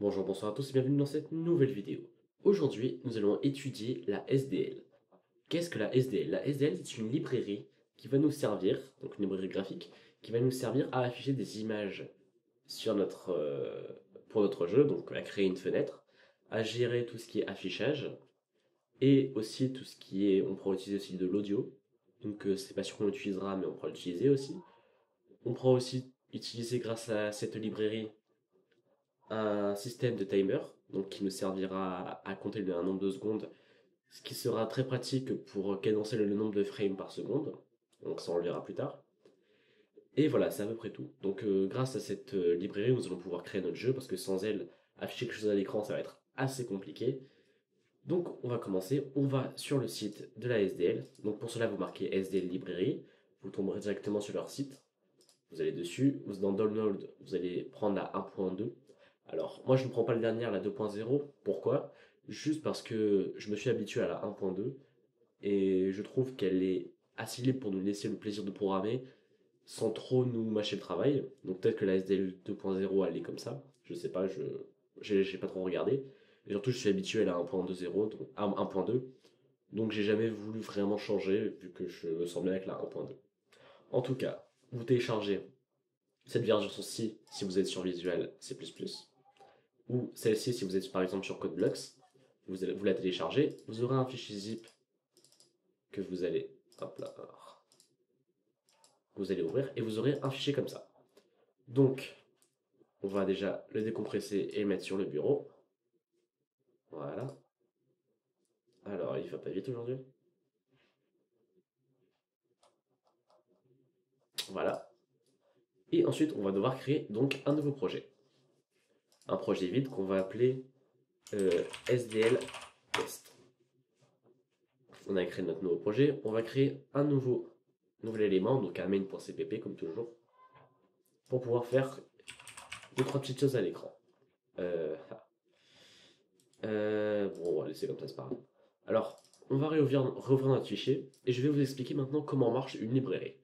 Bonjour, bonsoir à tous et bienvenue dans cette nouvelle vidéo. Aujourd'hui, nous allons étudier la SDL. Qu'est-ce que la SDL? La SDL, c'est une librairie qui va nous servir, donc une librairie graphique, qui va nous servir à afficher des images sur pour notre jeu, donc à créer une fenêtre, à gérer tout ce qui est affichage, et aussi tout ce qui est, on pourra utiliser aussi de l'audio, donc c'est pas sûr qu'on l'utilisera, mais on pourra l'utiliser aussi. On pourra aussi utiliser grâce à cette librairie un système de timer, donc qui nous servira à compter un nombre de secondes, ce qui sera très pratique pour cadencer le nombre de frames par seconde. Donc ça on le verra plus tard. Et voilà, c'est à peu près tout. Donc grâce à cette librairie, nous allons pouvoir créer notre jeu parce que sans elle, afficher quelque chose à l'écran, ça va être assez compliqué. Donc on va commencer, on va sur le site de la SDL. Donc pour cela, vous marquez SDL Librairie, vous tomberez directement sur leur site. Vous allez dessus, dans Download, vous allez prendre la 1.2. Alors, moi je ne prends pas la dernière, la 2.0. Pourquoi? Juste parce que je me suis habitué à la 1.2 et je trouve qu'elle est assez libre pour nous laisser le plaisir de programmer sans trop nous mâcher le travail. Donc peut-être que la SDL 2.0 elle est comme ça. Je sais pas, j'ai pas trop regardé. Et surtout, je suis habitué à la 1.20, donc à 1.2. Donc j'ai jamais voulu vraiment changer vu que je me sens bien avec la 1.2. En tout cas, vous téléchargez cette version-ci si vous êtes sur Visual C++, ou celle-ci si vous êtes par exemple sur CodeBlocks, vous la téléchargez, vous aurez un fichier zip que vous allez, hop là, vous allez ouvrir et vous aurez un fichier comme ça. Donc, on va déjà le décompresser et le mettre sur le bureau. Voilà. Alors, il va pas vite aujourd'hui. Voilà. Et ensuite, on va devoir créer donc un nouveau projet. Un projet vide qu'on va appeler SDL Test. On a créé notre nouveau projet. On va créer un nouvel élément, donc un main.cpp comme toujours, pour pouvoir faire deux, trois petites choses à l'écran. Bon, on va laisser comme ça, c'est pas grave. Alors, on va réouvrir notre fichier et je vais vous expliquer maintenant comment marche une librairie.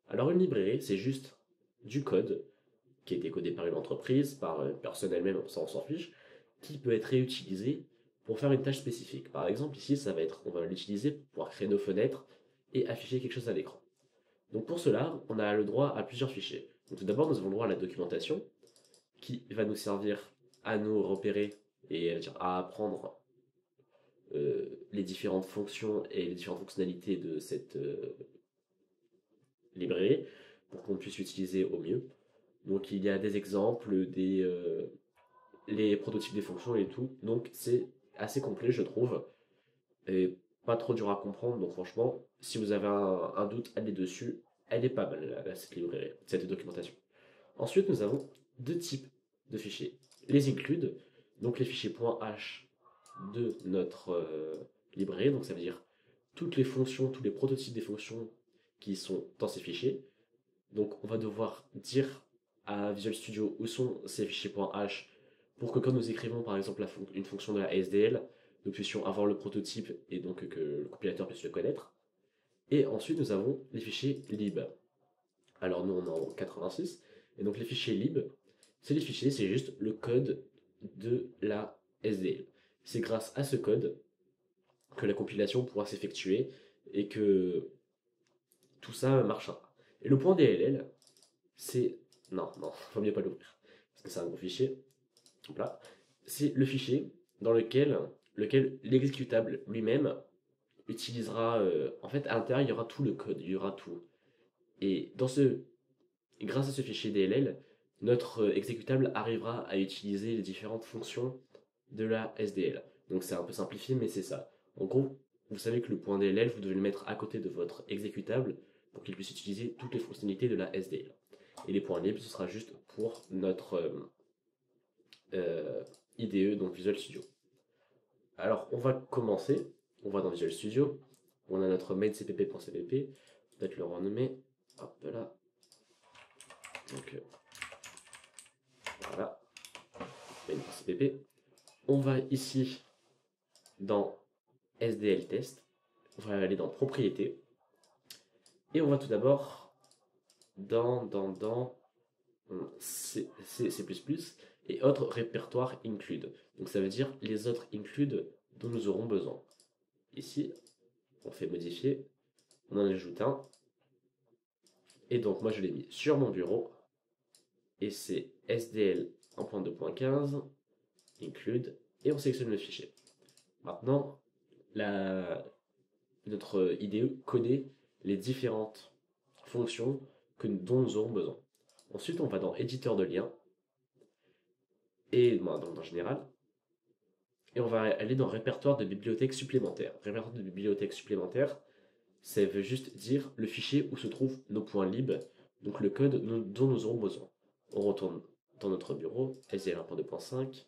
Alors, une librairie, c'est juste du code qui a été codé par une entreprise, par une personne elle-même, ça on s'en fiche, qui peut être réutilisé pour faire une tâche spécifique. Par exemple, ici, on va l'utiliser pour pouvoir créer nos fenêtres et afficher quelque chose à l'écran. Donc pour cela, on a le droit à plusieurs fichiers. Donc tout d'abord, nous avons le droit à la documentation, qui va nous servir à nous repérer et à apprendre les différentes fonctions et les différentes fonctionnalités de cette librairie pour qu'on puisse l'utiliser au mieux. Donc il y a des exemples, les prototypes des fonctions et tout. Donc c'est assez complet, je trouve, et pas trop dur à comprendre. Donc franchement, si vous avez un doute, allez dessus. Elle est pas mal, cette librairie, cette documentation. Ensuite, nous avons deux types de fichiers. Les include, donc les fichiers .h de notre librairie, donc ça veut dire toutes les fonctions, tous les prototypes des fonctions qui sont dans ces fichiers. Donc on va devoir dire à Visual Studio où sont ces fichiers .h pour que quand nous écrivons par exemple une fonction de la SDL, nous puissions avoir le prototype et donc que le compilateur puisse le connaître. Et ensuite nous avons les fichiers lib. Alors nous on est en 86, et donc les fichiers lib, c'est les fichiers, c'est juste le code de la SDL. C'est grâce à ce code que la compilation pourra s'effectuer et que tout ça marchera. Et le point DLL, c'est... Non, non, faut mieux pas l'ouvrir, parce que c'est un gros fichier. Là. C'est le fichier dans lequel l'exécutable lui-même utilisera... en fait, à l'intérieur, il y aura tout le code, il y aura tout. Et grâce à ce fichier DLL, notre exécutable arrivera à utiliser les différentes fonctions de la SDL. Donc c'est un peu simplifié, mais c'est ça. En gros, vous savez que le point DLL, vous devez le mettre à côté de votre exécutable pour qu'il puisse utiliser toutes les fonctionnalités de la SDL. Et les points libres, ce sera juste pour notre IDE, donc Visual Studio. Alors, on va commencer. On va dans Visual Studio. On a notre main cpp.cpp. Peut-être le renommer. Hop là. Donc, voilà. Main.cpp. On va ici dans SDL test. On va aller dans propriétés. Et on va tout d'abord dans C++. et autres répertoires include. Donc ça veut dire les autres include dont nous aurons besoin. Ici, on fait modifier, on en ajoute un, et donc moi je l'ai mis sur mon bureau, et c'est SDL 1.2.15 include, et on sélectionne le fichier. Maintenant, notre IDE connaît les différentes fonctions dont nous aurons besoin. Ensuite, on va dans éditeur de liens, et donc dans général, et on va aller dans répertoire de bibliothèques supplémentaires. Répertoire de bibliothèques supplémentaires, ça veut juste dire le fichier où se trouvent nos points lib, donc le code dont nous aurons besoin. On retourne dans notre bureau, SDL 1.2.5,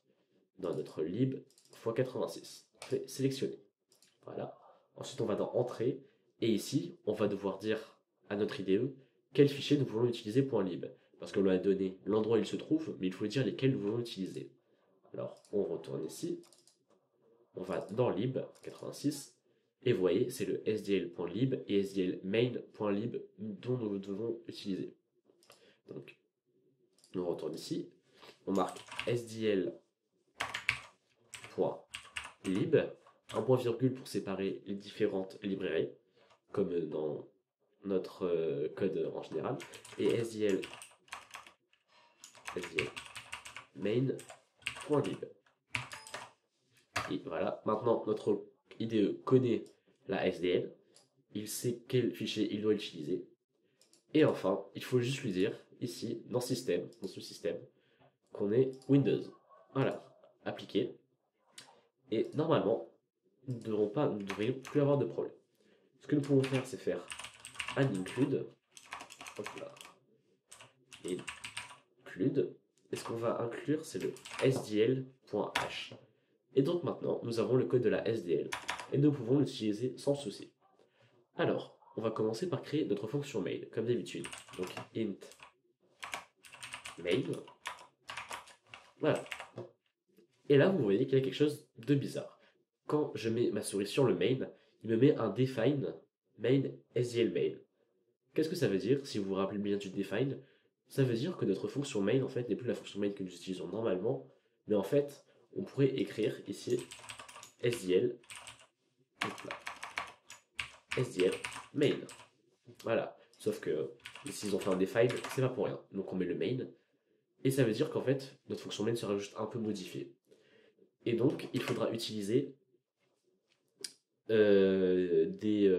dans notre lib x86. On fait sélectionner. Voilà. Ensuite, on va dans Entrée, et ici, on va devoir dire à notre IDE quel fichier nous voulons utiliser .lib. Parce qu'on lui a donné l'endroit où il se trouve, mais il faut dire lesquels nous voulons utiliser. Alors, on retourne ici, on va dans lib 86, et vous voyez, c'est le sdl.lib et sdl-main.lib dont nous devons utiliser. Donc, on retourne ici, on marque sdl.lib, un point virgule pour séparer les différentes librairies, comme dans notre code en général, et sdl main.lib. Et voilà, maintenant notre IDE connaît la SDL, il sait quel fichier il doit utiliser, et enfin, il faut juste lui dire, ici, dans Système, dans ce système, qu'on est Windows. Voilà, appliqué, et normalement, nous ne devrions plus avoir de problème. Ce que nous pouvons faire, c'est faire un include, hop là, include, et ce qu'on va inclure, c'est le sdl.h. Et donc maintenant, nous avons le code de la SDL, et nous pouvons l'utiliser sans souci. Alors, on va commencer par créer notre fonction mail, comme d'habitude. Donc int mail. Voilà. Et là, vous voyez qu'il y a quelque chose de bizarre. Quand je mets ma souris sur le main, il me met un define main SDL mail. Qu'est-ce que ça veut dire? Si vous vous rappelez bien du define, ça veut dire que notre fonction main, en fait, n'est plus la fonction main que nous utilisons normalement, mais en fait, on pourrait écrire ici SDL, SDL main. Voilà. Sauf que s'ils ont fait un define, c'est pas pour rien. Donc on met le main, et ça veut dire qu'en fait, notre fonction main sera juste un peu modifiée. Et donc, il faudra utiliser des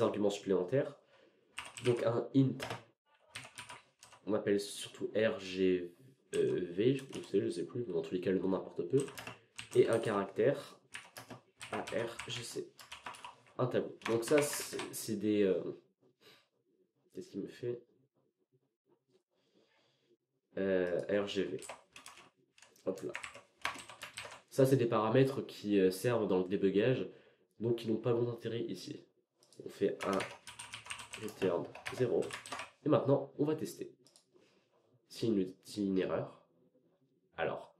arguments supplémentaires. Donc un int, on appelle surtout RGV, je sais plus, mais dans tous les cas le nom n'importe peu, et un caractère ARGC, un tableau. Donc ça c'est des... qu'est-ce qui me fait RGV. Hop là. Ça c'est des paramètres qui servent dans le débugage, donc qui n'ont pas bon intérêt ici. On fait un return 0. Et maintenant, on va tester. Si une erreur. Alors,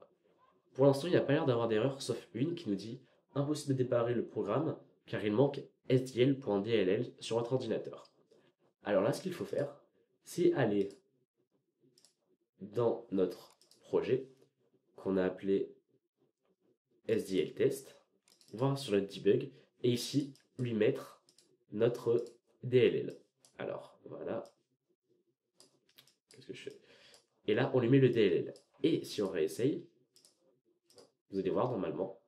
pour l'instant, il n'y a pas l'air d'avoir d'erreur, sauf une qui nous dit impossible de démarrer le programme car il manque sdl.dll sur votre ordinateur. Alors là, ce qu'il faut faire, c'est aller dans notre projet qu'on a appelé SDL test, voir sur le debug et ici lui mettre notre DLL. Alors voilà, qu'est-ce que je fais? Et là, on lui met le DLL. Et si on réessaye, vous allez voir normalement,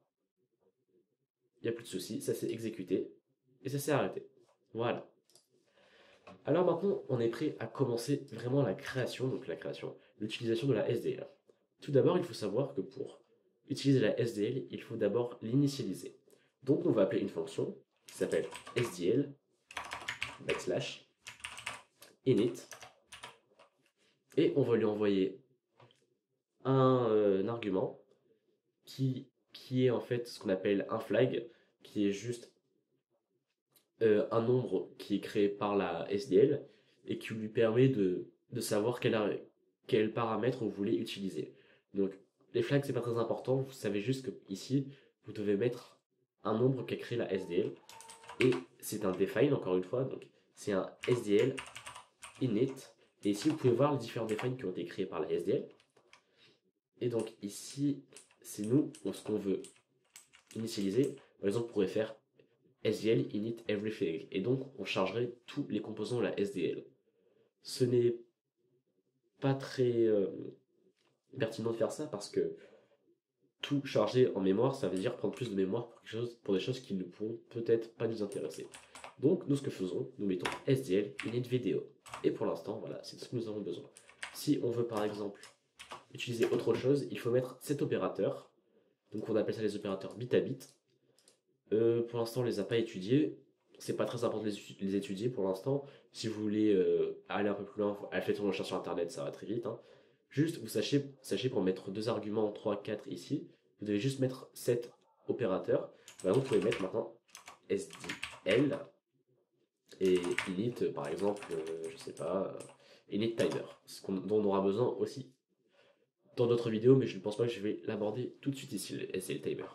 il n'y a plus de souci, ça s'est exécuté et ça s'est arrêté. Voilà. Alors maintenant, on est prêt à commencer vraiment la création, l'utilisation de la SDL. Tout d'abord, il faut savoir que pour utiliser la SDL, il faut d'abord l'initialiser. Donc on va appeler une fonction qui s'appelle SDL /init et on va lui envoyer un argument qui est en fait ce qu'on appelle un flag, qui est juste un nombre qui est créé par la SDL et qui lui permet de savoir quel paramètre vous voulez utiliser. Donc les flags c'est pas très important, vous savez juste que ici vous devez mettre un nombre qu'a créé la SDL et c'est un define encore une fois, donc c'est un SDL init et ici vous pouvez voir les différents defines qui ont été créés par la SDL Et donc ici, c'est nous, ce qu'on veut initialiser. Par exemple, on pourrait faire SDL init everything. Et donc, on chargerait tous les composants de la SDL. Ce n'est pas très pertinent de faire ça parce que tout charger en mémoire, ça veut dire prendre plus de mémoire pour des choses qui ne pourront peut-être pas nous intéresser. Donc, nous, ce que faisons, nous mettons SDL init video. Et pour l'instant, voilà, c'est ce que nous avons besoin. Si on veut, par exemple, utiliser autre chose, il faut mettre cet opérateur. Donc, on appelle ça les opérateurs bit à bit. Pour l'instant, on les a pas étudiés. C'est pas très important de les étudier pour l'instant. Si vous voulez aller un peu plus loin, faites une recherche sur internet, ça va très vite. Hein. Juste, sachez pour mettre deux arguments 3, 4 ici, vous devez juste mettre 7 opérateurs. Bah, vous pouvez mettre maintenant SDL et init, par exemple, je sais pas, init timer, dont on aura besoin aussi dans d'autres vidéos, mais je ne pense pas que je vais l'aborder tout de suite ici, le SDL timer.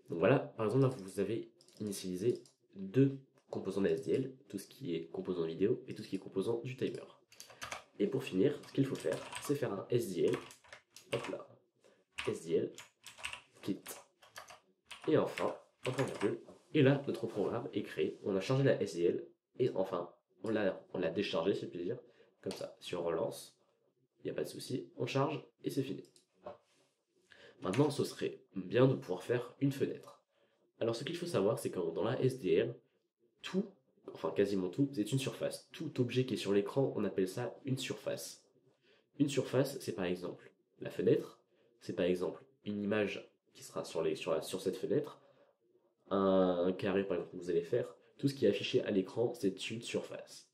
Donc voilà, par exemple, là, vous avez initialisé deux composants de SDL, tout ce qui est composant vidéo et tout ce qui est composant du timer. Et pour finir, ce qu'il faut faire, c'est faire un SDL, hop là, SDL, kit. Et enfin, un point virgule. Et là, notre programme est créé, on a chargé la SDL, et enfin, on l'a déchargé, si je puis dire, comme ça. Si on relance, il n'y a pas de souci, on charge, et c'est fini. Maintenant, ce serait bien de pouvoir faire une fenêtre. Alors, ce qu'il faut savoir, c'est que dans la SDL, tout, enfin quasiment tout, c'est une surface. Tout objet qui est sur l'écran, on appelle ça une surface. Une surface, c'est par exemple la fenêtre, c'est par exemple une image qui sera sur cette fenêtre, un carré par exemple que vous allez faire, tout ce qui est affiché à l'écran, c'est une surface.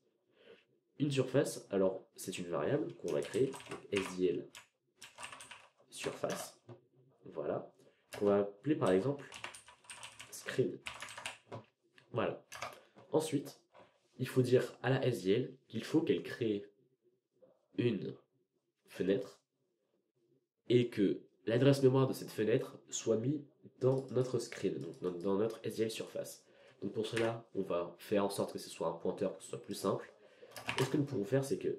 Une surface, alors c'est une variable qu'on va créer, donc SDL surface, voilà, qu'on va appeler par exemple screen. Voilà. Ensuite, il faut dire à la SDL qu'il faut qu'elle crée une fenêtre et que l'adresse mémoire de cette fenêtre soit mise dans notre screen, donc dans notre SDL surface. Donc pour cela, on va faire en sorte que ce soit un pointeur pour que ce soit plus simple. Et ce que nous pouvons faire, c'est que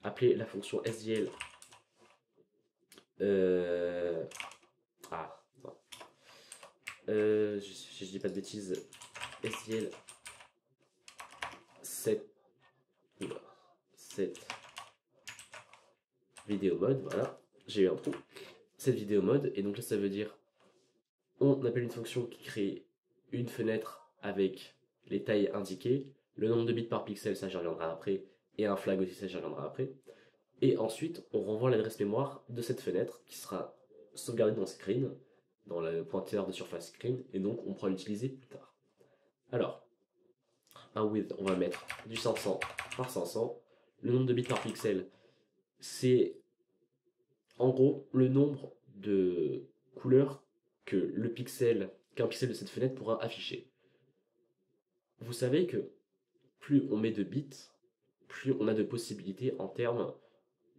appeler la fonction SDL ah non. Je dis pas de bêtises. SDL 7 vidéo mode, voilà, j'ai eu un trou. Cette vidéo mode, et donc là ça veut dire on appelle une fonction qui crée une fenêtre avec les tailles indiquées, le nombre de bits par pixel, ça j'y reviendrai après, et un flag aussi, ça j'y reviendrai après. Et ensuite, on renvoie l'adresse mémoire de cette fenêtre qui sera sauvegardée dans screen, dans le pointeur de surface screen, et donc on pourra l'utiliser plus tard. Alors, un width, on va mettre du 500 par 500. Le nombre de bits par pixel, c'est en gros le nombre de couleurs que qu'un pixel de cette fenêtre pourra afficher. Vous savez que plus on met de bits, plus on a de possibilités en termes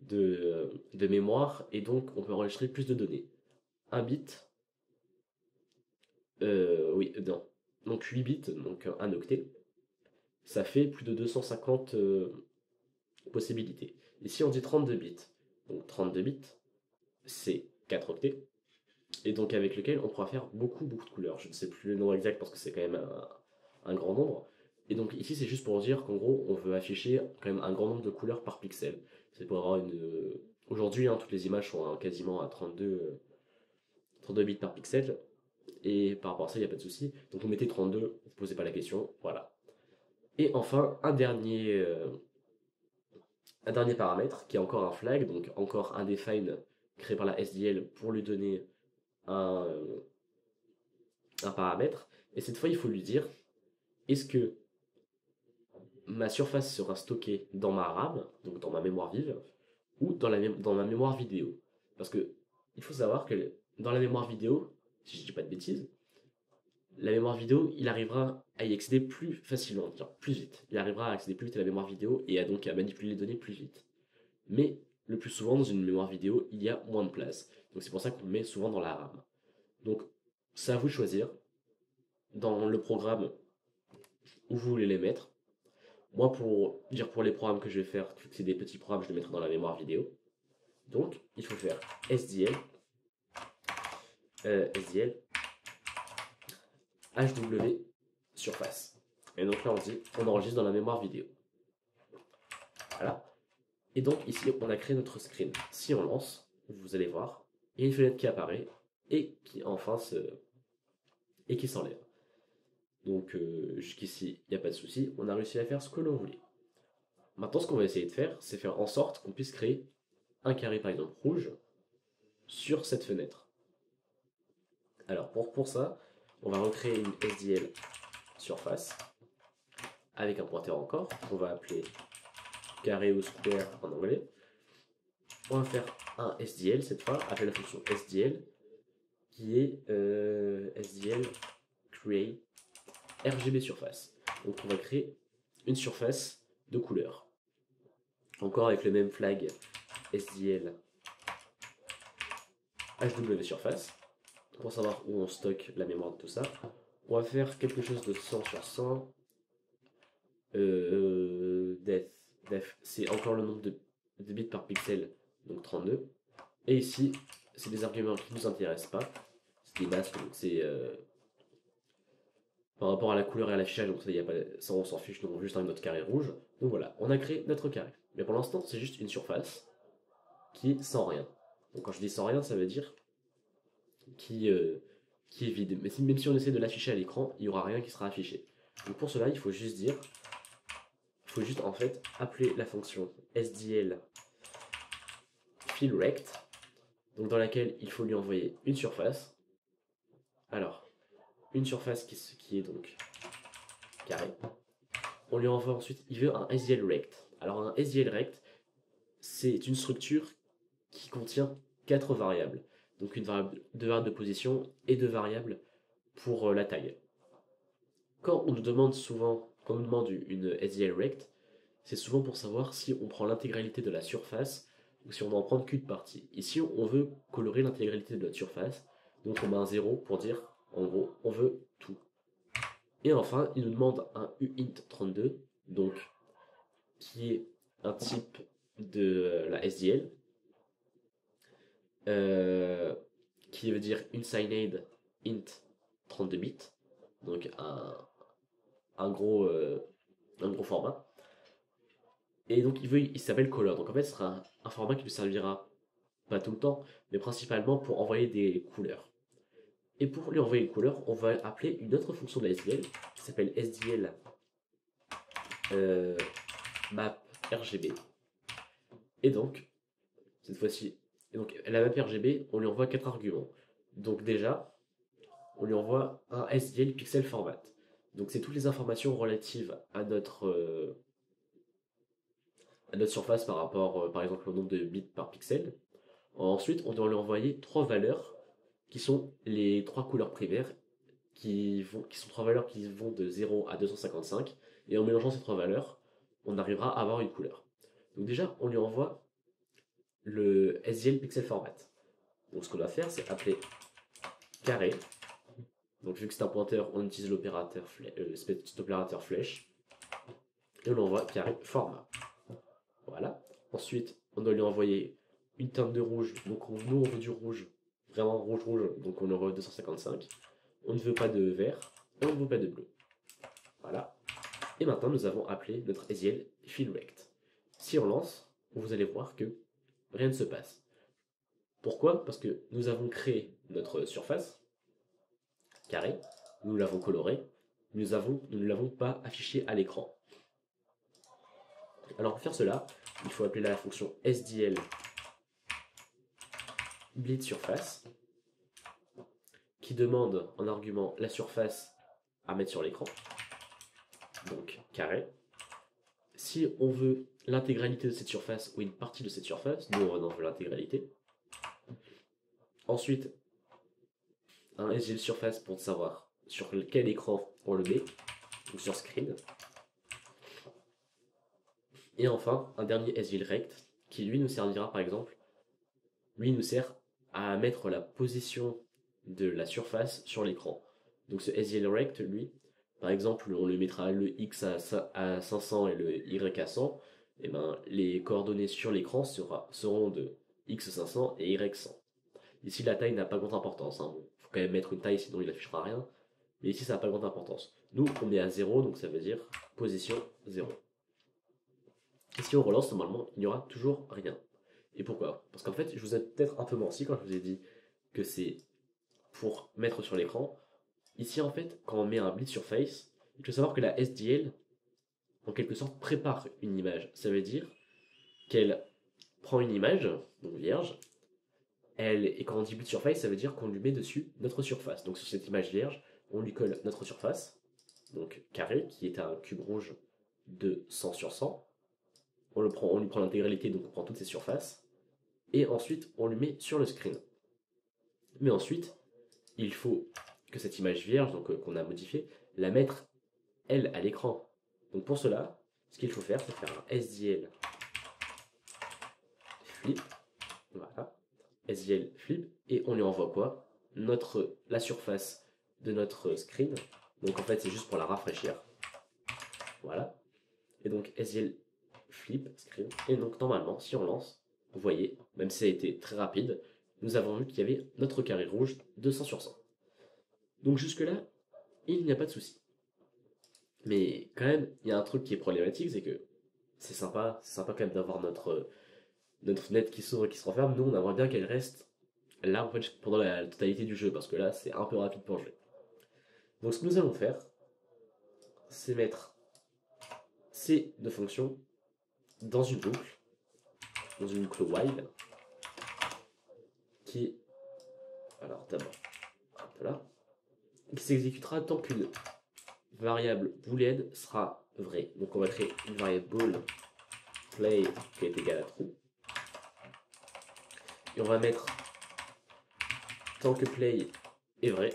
de mémoire, et donc on peut enregistrer plus de données. Un bit, oui, non, donc 8 bits, donc un octet, ça fait plus de 250 possibilités. Ici on dit 32 bits, donc 32 bits, c'est 4 octets, et donc avec lequel on pourra faire beaucoup de couleurs. Je ne sais plus le nom exact parce que c'est quand même un grand nombre. Et donc ici c'est juste pour dire qu'en gros on veut afficher quand même un grand nombre de couleurs par pixel. C'est pour avoir une... Aujourd'hui toutes les images sont quasiment à 32 bits par pixel. Et par rapport à ça il n'y a pas de souci. Donc vous mettez 32, vous ne posez pas la question, voilà. Et enfin un dernier paramètre qui est encore un flag, donc encore un define créé par la SDL pour lui donner un, un paramètre. Et cette fois il faut lui dire est-ce que ma surface sera stockée dans ma RAM, donc dans ma mémoire vive, ou dans ma mémoire vidéo. Parce que il faut savoir que dans la mémoire vidéo, si je dis pas de bêtises, la mémoire vidéo, il arrivera à y accéder plus facilement, plus vite. Il arrivera à accéder plus vite à la mémoire vidéo et donc à manipuler les données plus vite. Mais le plus souvent, dans une mémoire vidéo, il y a moins de place. Donc c'est pour ça qu'on le met souvent dans la RAM. Donc c'est à vous de choisir dans le programme où vous voulez les mettre. Moi, pour les programmes que je vais faire, c'est des petits programmes, je les mettrai dans la mémoire vidéo. Donc, il faut faire SDL, SDL, HW, surface. Et donc là, on enregistre dans la mémoire vidéo. Voilà. Et donc ici, on a créé notre screen. Si on lance, vous allez voir, il y a une fenêtre qui apparaît et qui enfin et qui s'enlève. Donc jusqu'ici, il n'y a pas de souci, on a réussi à faire ce que l'on voulait. Maintenant, ce qu'on va essayer de faire, c'est faire en sorte qu'on puisse créer un carré, par exemple, rouge, sur cette fenêtre. Alors, pour ça, on va recréer une SDL surface, avec un pointeur encore, qu'on va appeler carré ou square en anglais. On va faire un SDL cette fois, appelé la fonction SDL, qui est SDL create RGB surface. Donc on va créer une surface de couleur. Encore avec le même flag SDL HW surface, pour savoir où on stocke la mémoire de tout ça. On va faire quelque chose de 100 sur 100. Def, c'est encore le nombre de bits par pixel, donc 32. Et ici, c'est des arguments qui ne nous intéressent pas. C'est des masques, donc c'est par rapport à la couleur et à l'affichage, donc ça, y a pas, ça on s'en fiche, nous on veut juste un autre carré rouge. Donc voilà, on a créé notre carré. Mais pour l'instant, c'est juste une surface qui est sans rien. Donc quand je dis sans rien, ça veut dire qui est vide. Mais même si on essaie de l'afficher à l'écran, il n'y aura rien qui sera affiché. Donc pour cela, il faut juste dire, il faut juste en fait appeler la fonction SDL fillRect, donc dans laquelle il faut lui envoyer une surface. Alors, une surface qui est donc carré. On lui envoie ensuite, il veut un SDL rect. Alors un SDL rect, c'est une structure qui contient 4 variables. Donc une variable, 2 variables de position et 2 variables pour la taille. Quand on nous demande souvent, quand on nous demande une SDL rect, c'est souvent pour savoir si on prend l'intégralité de la surface ou si on en prend qu'une partie. Ici, on veut colorer l'intégralité de notre surface, donc on met un 0 pour dire, en gros, on veut tout. Et enfin, il nous demande un uint32, donc qui est un type de la SDL, qui veut dire unsigned int 32 bits, donc un gros format. Et donc il s'appelle color. Donc en fait, ce sera un format qui nous servira pas tout le temps, mais principalement pour envoyer des couleurs. Et pour lui envoyer une couleur, on va appeler une autre fonction de la SDL qui s'appelle SDL map RGB. Et donc, cette fois-ci, la map RGB, on lui envoie 4 arguments. Donc déjà, on lui envoie un SDL pixel format. Donc c'est toutes les informations relatives à notre surface par rapport, par exemple, au nombre de bits par pixel. Ensuite, on doit lui envoyer 3 valeurs qui sont les 3 couleurs primaires, qui sont 3 valeurs qui vont de 0 à 255. Et en mélangeant ces 3 valeurs, on arrivera à avoir une couleur. Donc déjà, on lui envoie le SDL pixel format. Donc ce qu'on va faire, c'est appeler carré. Donc vu que c'est un pointeur, on utilise l'opérateur flèche. Et on l'envoie carré format. Voilà. Ensuite, on doit lui envoyer une teinte de rouge. Donc nous, on veut du rouge, vraiment rouge, donc on envoie 255. On ne veut pas de vert, et on ne veut pas de bleu. Voilà. Et maintenant, nous avons appelé notre SDL fillRect. Si on lance, vous allez voir que rien ne se passe. Pourquoi? Parce que nous avons créé notre surface, carré, nous l'avons colorée, nous ne l'avons pas affiché à l'écran. Alors pour faire cela, il faut appeler la fonction SDL bleed surface, qui demande en argument la surface à mettre sur l'écran, donc carré. Si on veut l'intégralité de cette surface ou une partie de cette surface, nous on en veut l'intégralité. Ensuite, un SDL surface pour savoir sur quel écran on le met, ou sur screen. Et enfin, un dernier SDL rect qui lui nous servira par exemple, lui nous sert à mettre la position de la surface sur l'écran. Donc ce SDL rect, lui, par exemple, on lui mettra le X à 500 et le Y à 100, et ben, les coordonnées sur l'écran seront de x500 et y100. Ici, la taille n'a pas grande importance. Hein. Bon, faut quand même mettre une taille, sinon il n'affichera rien. Mais ici, ça n'a pas grande importance. Nous, on est à 0, donc ça veut dire position 0. Et si on relance, normalement, il n'y aura toujours rien. Et pourquoi? Parce qu'en fait, je vous ai peut-être un peu menti quand je vous ai dit que c'est pour mettre sur l'écran. Ici, en fait, quand on met un bleed surface, il faut savoir que la SDL, en quelque sorte, prépare une image. Ça veut dire qu'elle prend une image, donc vierge, et quand on dit bleed surface, ça veut dire qu'on lui met dessus notre surface. Donc sur cette image vierge, on lui colle notre surface, donc carré, qui est un cube rouge de 100 sur 100. On lui prend l'intégralité, donc on prend toutes ses surfaces. Et ensuite, on lui met sur le screen. Mais ensuite, il faut que cette image vierge, donc qu'on a modifiée, la mettre, elle, à l'écran. Donc pour cela, ce qu'il faut faire, c'est faire un SDL flip. Voilà. SDL flip. Et on lui envoie quoi? La surface de notre screen. Donc en fait, c'est juste pour la rafraîchir. Voilà. Et donc SDL flip screen. Et donc normalement, si on lance, vous voyez, même si ça a été très rapide, nous avons vu qu'il y avait notre carré rouge de 100 sur 100. Donc jusque-là, il n'y a pas de souci. Mais quand même, il y a un truc qui est problématique, c'est que c'est sympa quand même d'avoir notre fenêtre qui s'ouvre et qui se referme. Nous, on aimerait bien qu'elle reste là en fait pendant la totalité du jeu, parce que là, c'est un peu rapide pour jouer. Donc ce que nous allons faire, c'est mettre ces deux fonctions dans une boucle while, qui, alors d'abord, là, qui s'exécutera tant qu'une variable boolean sera vraie. Donc on va créer une variable bool play qui est égale à true. Et on va mettre tant que play est vrai,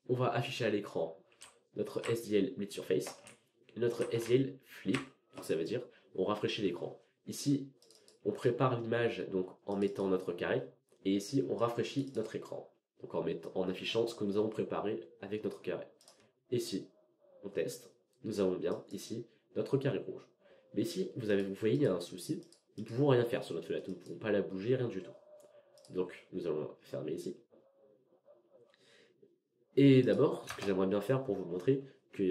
on va afficher à l'écran notre SDL bleed surface et notre SDL flip. Donc ça veut dire on rafraîchit l'écran. Ici, on prépare l'image donc en mettant notre carré, et ici on rafraîchit notre écran. Donc en affichant ce que nous avons préparé avec notre carré. Et si on teste, nous avons bien ici notre carré rouge. Mais ici, vous voyez, il y a un souci. Nous ne pouvons rien faire sur notre fenêtre, nous ne pouvons pas la bouger, rien du tout. Donc nous allons fermer ici. Et d'abord, ce que j'aimerais bien faire pour vous montrer que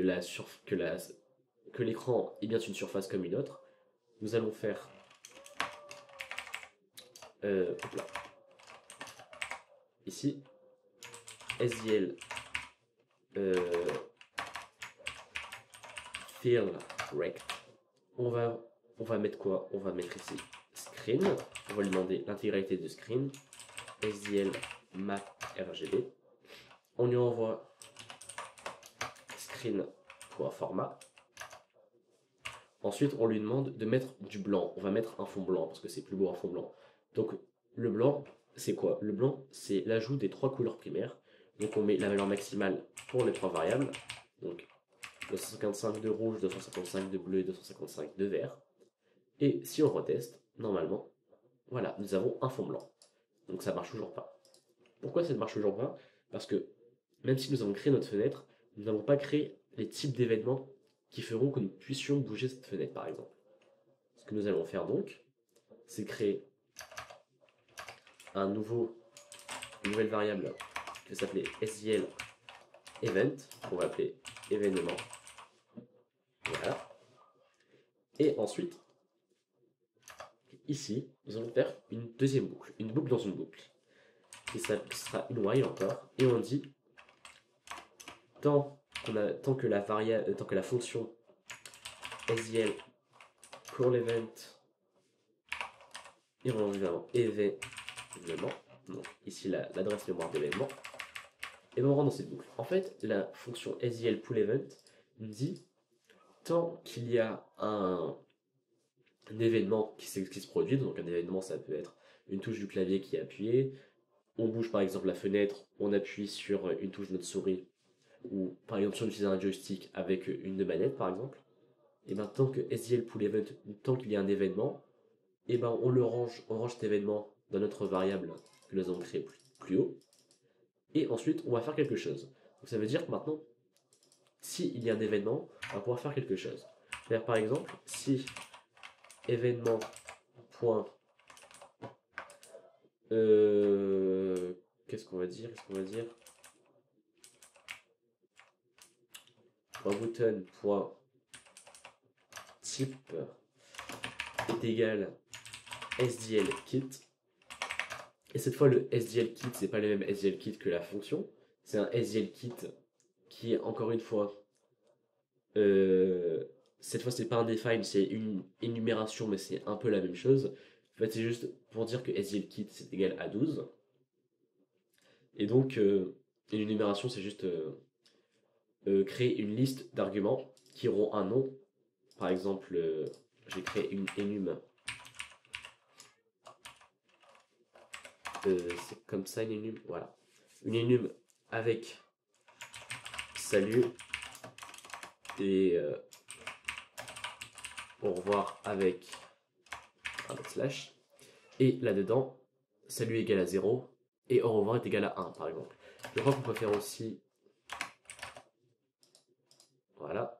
l'écran est bien une surface comme une autre, nous allons faire hop là. Ici SDL fill rect. On va mettre quoi? On va mettre ici screen. On va lui demander l'intégralité de screen. SDL map RGB. On lui envoie screen.format. Ensuite, on lui demande de mettre du blanc. On va mettre un fond blanc parce que c'est plus beau un fond blanc. Donc, le blanc, c'est quoi? Le blanc, c'est l'ajout des trois couleurs primaires. Donc, on met la valeur maximale pour les trois variables. Donc, 255 de rouge, 255 de bleu et 255 de vert. Et si on reteste, normalement, voilà, nous avons un fond blanc. Donc, ça marche toujours pas. Pourquoi ça ne marche toujours pas? Parce que, même si nous avons créé notre fenêtre, nous n'avons pas créé les types d'événements qui feront que nous puissions bouger cette fenêtre, par exemple. Ce que nous allons faire donc, c'est créer une nouvelle variable qui va s'appeler SDL event, qu'on va appeler événement. Voilà. Et ensuite, ici, nous allons faire une deuxième boucle, une boucle dans une boucle, qui sera une while encore, et on dit tant que la fonction SDL pour l'event et on va événement, donc ici l'adresse mémoire d'événement, et on rentre dans cette boucle. En fait, la fonction SDL pull event dit tant qu'il y a un événement qui se produit, donc un événement ça peut être une touche du clavier qui est appuyée, on bouge par exemple la fenêtre, on appuie sur une touche de notre souris, ou par exemple si on utilise un joystick avec une manette par exemple, et bien tant que SDL pull event, tant qu'il y a un événement, et ben on range cet événement dans notre variable que nous avons créée plus haut, et ensuite on va faire quelque chose. Donc ça veut dire que maintenant, s'il y a un événement, on va pouvoir faire quelque chose. C'est-à-dire par exemple, si événement point Qu'est-ce qu'on va dire? Qu'est-ce qu'on va dire? Button.type est égal SDL kit. Et cette fois, le SDL kit, c'est pas le même SDL kit que la fonction. C'est un SDL kit qui est encore une fois. Cette fois, c'est pas un define, c'est une énumération, mais c'est un peu la même chose. En fait, c'est juste pour dire que SDL kit c'est égal à 12. Et donc, une énumération, c'est juste créer une liste d'arguments qui auront un nom. Par exemple, j'ai créé une enum. C'est comme ça une enum, voilà. Une enum avec salut et au revoir avec un slash. Et là-dedans, salut égale à 0 et au revoir est égal à 1 par exemple. Je crois qu'on peut faire aussi. Voilà.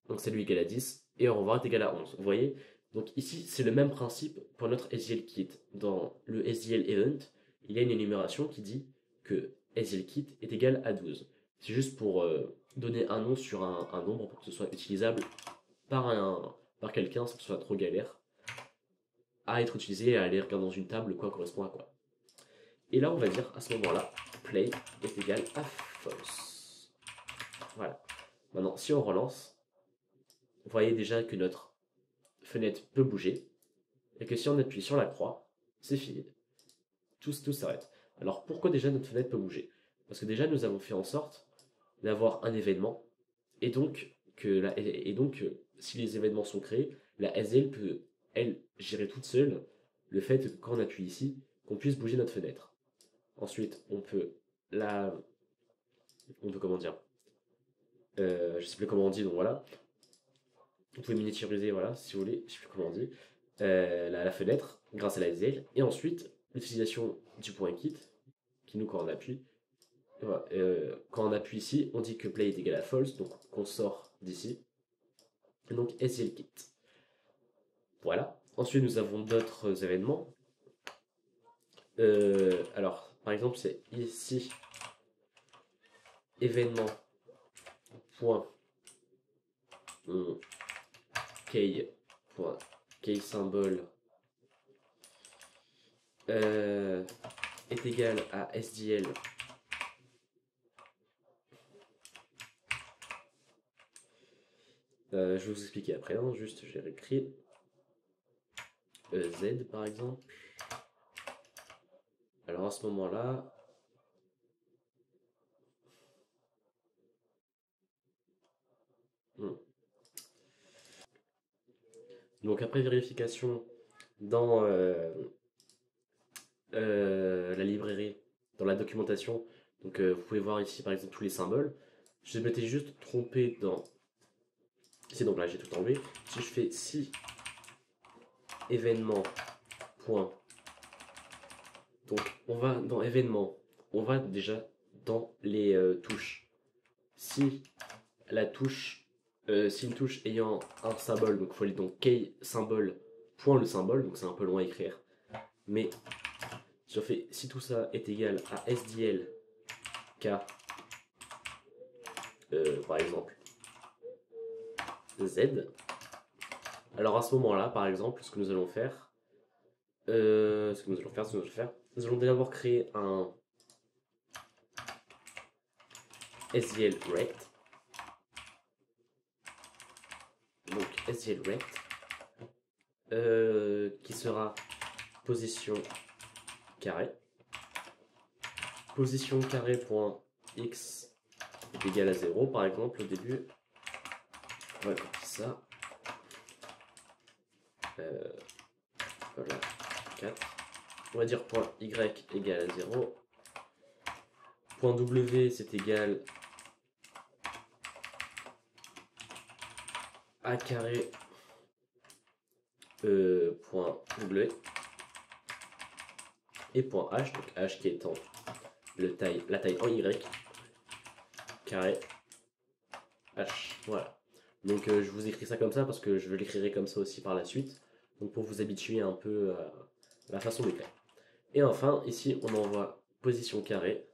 Donc salut égale à 10 et au revoir est égal à 11. Vous voyez? Donc ici, c'est le même principe pour notre SDL kit. Dans le SDL event, il y a une énumération qui dit que SDL kit est égal à 12. C'est juste pour donner un nom sur un nombre pour que ce soit utilisable par quelqu'un sans que ce soit trop galère à être utilisé et à aller regarder dans une table quoi correspond à quoi. Et là, on va dire à ce moment-là, play est égal à false. Voilà. Maintenant, si on relance, vous voyez déjà que notre fenêtre peut bouger et que si on appuie sur la croix, c'est fini. Tout s'arrête. Alors pourquoi déjà notre fenêtre peut bouger? Parce que déjà nous avons fait en sorte d'avoir un événement et donc si les événements sont créés, la SL peut elle gérer toute seule le fait que quand on appuie ici, qu'on puisse bouger notre fenêtre. Ensuite, on peut comment dire, je sais plus comment on dit, donc voilà. Vous pouvez miniaturiser, voilà, si vous voulez, je sais plus comment on dit, la fenêtre grâce à la SL. Et ensuite, l'utilisation du point kit, qui nous quand on appuie. Voilà, quand on appuie ici, on dit que play est égal à false, donc on sort d'ici. Et donc SL kit. Voilà. Ensuite, nous avons d'autres événements. Alors, par exemple, c'est ici événement point key point key symbole est égal à SDL je vais vous expliquer après, hein, juste j'ai réécrit Z par exemple. Alors à ce moment-là, donc après vérification dans la librairie, dans la documentation, donc vous pouvez voir ici par exemple tous les symboles. Je m'étais juste trompé dans. Ici donc là j'ai tout enlevé. Si je fais si événement point, donc on va dans événement, on va déjà dans les touches. Si la touche, si une touche ayant un symbole, donc il faut aller dans key symbole point le symbole, donc c'est un peu loin à écrire, mais si on fait si tout ça est égal à SDL K par exemple Z, alors à ce moment-là, par exemple, ce que nous allons faire, nous allons d'abord créer un SDL rect. Donc SDL rect qui sera position carré. Position carré point x est égal à 0 par exemple au début. On va copier ça. Voilà, 4. On va dire point y égale à 0. Point w c'est égal a carré point w et point h, donc h qui étant la taille en y carré h. Voilà. Donc je vous écris ça comme ça parce que je l'écrirai comme ça aussi par la suite. Donc pour vous habituer un peu à la façon d'écrire. Et enfin, ici, on envoie position carré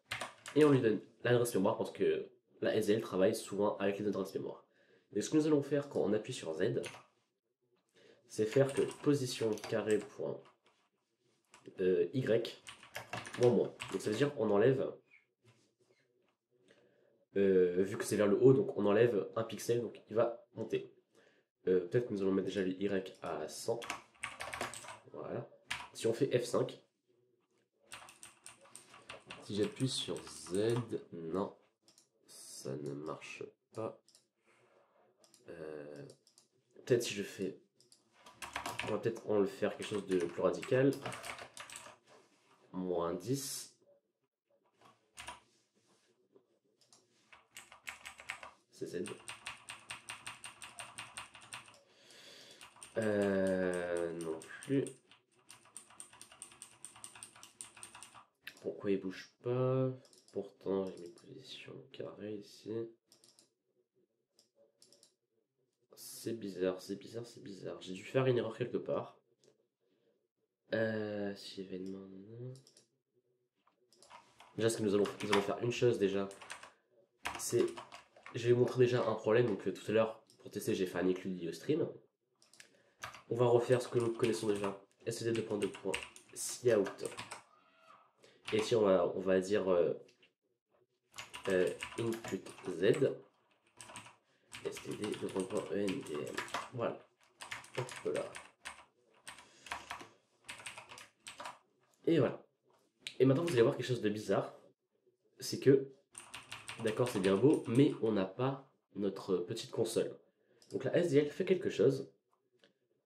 et on lui donne l'adresse mémoire parce que la SDL travaille souvent avec les adresses mémoire. Et ce que nous allons faire quand on appuie sur Z, c'est faire que position carré point Y moins moins. Donc ça veut dire on enlève, vu que c'est vers le haut, donc on enlève un pixel, donc il va monter. Peut-être que nous allons mettre déjà le Y à 100. Voilà. Si on fait F5, si j'appuie sur Z, non, ça ne marche pas. Peut-être si je fais... On va peut-être en le faire quelque chose de plus radical. Moins 10. C'est Z. Non plus. Pourquoi il bouge pas? Pourtant j'ai mis position carré ici. C'est bizarre, c'est bizarre, c'est bizarre. J'ai dû faire une erreur quelque part. Si événement... Déjà, ce que nous allons faire une chose déjà, c'est... Je vais vous montrer déjà un problème. Donc tout à l'heure, pour tester, j'ai fait un include au stream. On va refaire ce que nous connaissons déjà. std2.2.cout. Et ici, on va dire input z std2.endl. Voilà. Hop là. Et voilà. Et maintenant, vous allez voir quelque chose de bizarre. C'est que, d'accord, c'est bien beau, mais on n'a pas notre petite console. Donc la SDL fait quelque chose.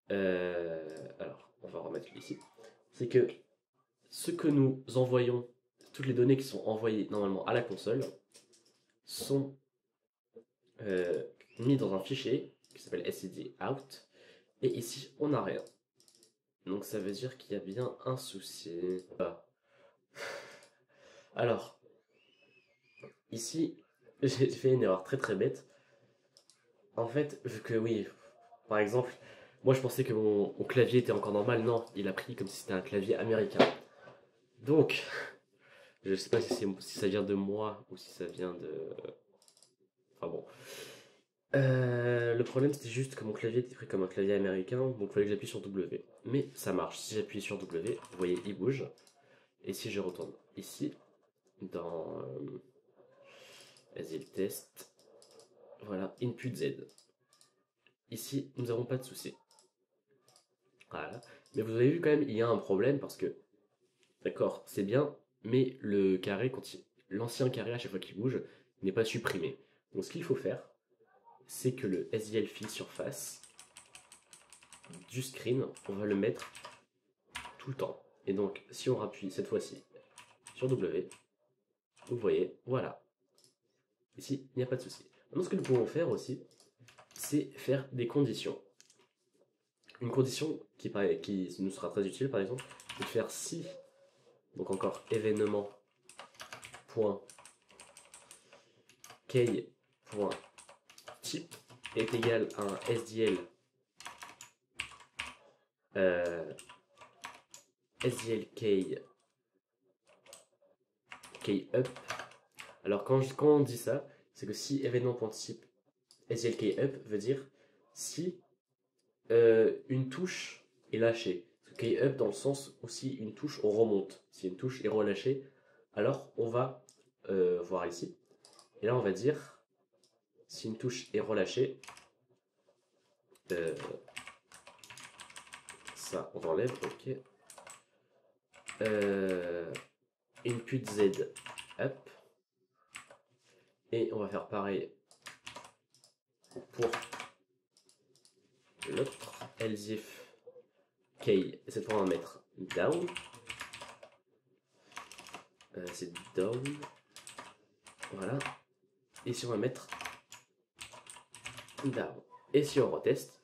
Alors, on va remettre ici. C'est que ce que nous envoyons, toutes les données qui sont envoyées normalement à la console, sont mis dans un fichier qui s'appelle std_out. Et ici, on n'a rien. Donc ça veut dire qu'il y a bien un souci. Alors, ici, j'ai fait une erreur très très bête. En fait, vu que oui, par exemple, moi je pensais que mon clavier était encore normal. Non, il a pris comme si c'était un clavier américain. Donc, je sais pas si ça vient de moi ou si ça vient de... Enfin bon. Le problème c'était juste que mon clavier était pris comme un clavier américain, donc il fallait que j'appuie sur W. Mais ça marche, si j'appuie sur W, vous voyez, il bouge. Et si je retourne ici, dans Asile Test, voilà, Input Z. Ici, nous n'avons pas de souci. Voilà. Mais vous avez vu quand même, il y a un problème parce que, d'accord, c'est bien, mais le carré, l'ancien carré à chaque fois qu'il bouge, n'est pas supprimé. Donc ce qu'il faut faire, c'est que le SDL fill surface du screen, on va le mettre tout le temps. Et donc, si on appuie cette fois-ci sur W, vous voyez, voilà. Ici, il n'y a pas de souci. Maintenant, ce que nous pouvons faire aussi, c'est faire des conditions. Une condition qui nous sera très utile, par exemple, c'est de faire si, donc encore événement point key point type est égal à un SDL SDL key up. Alors quand on dit ça, c'est que si événement.type SDL key up veut dire si une touche est lâchée. Key up dans le sens aussi une touche on remonte. Si une touche est relâchée, alors on va voir ici. Et là on va dire si une touche est relâchée, ça on enlève, ok. Input Z up. Et on va faire pareil pour l'autre. Else if key. Et cette fois on va mettre down. C'est down. Voilà. Et si on va mettre down. Et si on reteste,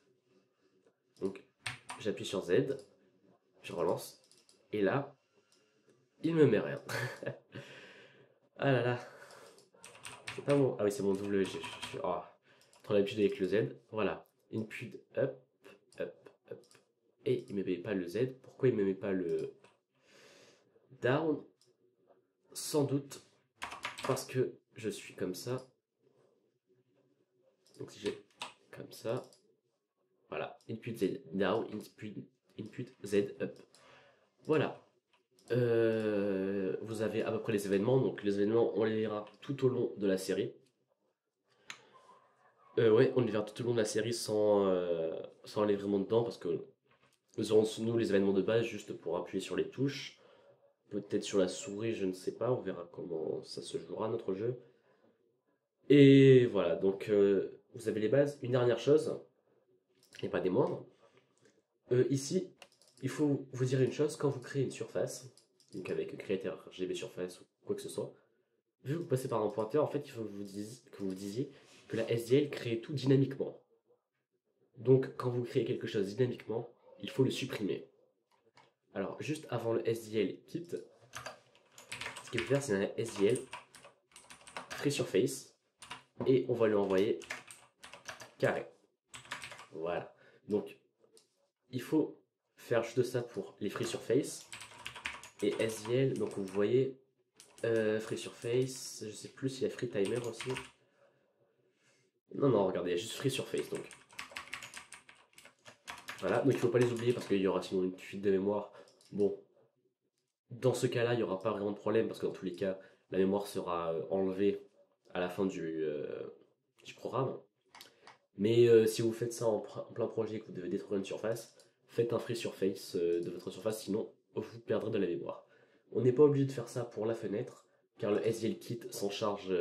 donc j'appuie sur Z, je relance, et là, il me met rien. Ah là là. C'est pas bon. Ah oui, c'est mon W. Oh, trop l'habitude avec le Z. Voilà. Input up, up, up. Et il me met pas le Z. Pourquoi il me met pas le down, sans doute, parce que je suis comme ça. Donc si j'ai comme ça, voilà, input Z down, input Z up. Voilà. Vous avez à peu près les événements, donc les événements on les verra tout au long de la série. Ouais, on les verra tout au long de la série sans aller vraiment dedans parce que nous aurons nous les événements de base juste pour appuyer sur les touches. Peut-être sur la souris, je ne sais pas, on verra comment ça se jouera notre jeu. Et voilà, donc vous avez les bases. Une dernière chose, et pas des moindres. Ici, il faut vous dire une chose, quand vous créez une surface, donc avec Creator GB Surface ou quoi que ce soit, vu que vous passez par un pointeur, en fait, il faut que vous disiez que la SDL crée tout dynamiquement. Donc, quand vous créez quelque chose dynamiquement, il faut le supprimer. Alors, juste avant le SDL kit, ce qu'il faut faire, c'est un SDL free surface et on va lui envoyer carré. Voilà. Donc, il faut faire juste ça pour les free surface et SDL. Donc, vous voyez free surface. Je sais plus s'il y a free timer aussi. Non, regardez, il y a juste free surface. Donc, voilà. Donc, il ne faut pas les oublier parce qu'il y aura sinon une fuite de mémoire. Bon, dans ce cas-là, il n'y aura pas vraiment de problème parce que dans tous les cas, la mémoire sera enlevée à la fin du programme. Mais si vous faites ça en plein projet et que vous devez détruire une surface, faites un free surface de votre surface, sinon vous perdrez de la mémoire. On n'est pas obligé de faire ça pour la fenêtre, car le SDL kit s'en charge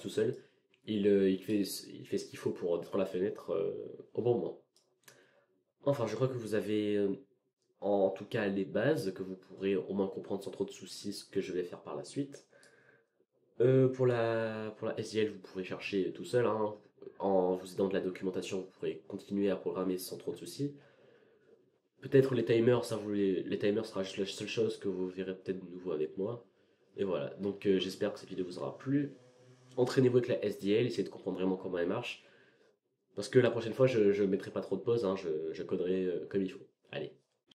tout seul. Il fait ce qu'il faut pour détruire la fenêtre au bon moment. Enfin, je crois que vous avez en tout cas les bases, que vous pourrez au moins comprendre sans trop de soucis ce que je vais faire par la suite. Pour la SDL, vous pourrez chercher tout seul, hein. En vous aidant de la documentation, vous pourrez continuer à programmer sans trop de soucis. Peut-être les timers, les timers sera juste la seule chose que vous verrez peut-être de nouveau avec moi. Et voilà, donc j'espère que cette vidéo vous aura plu. Entraînez-vous avec la SDL, essayez de comprendre vraiment comment elle marche. Parce que la prochaine fois, je ne mettrai pas trop de pause, hein, je coderai comme il faut. Allez.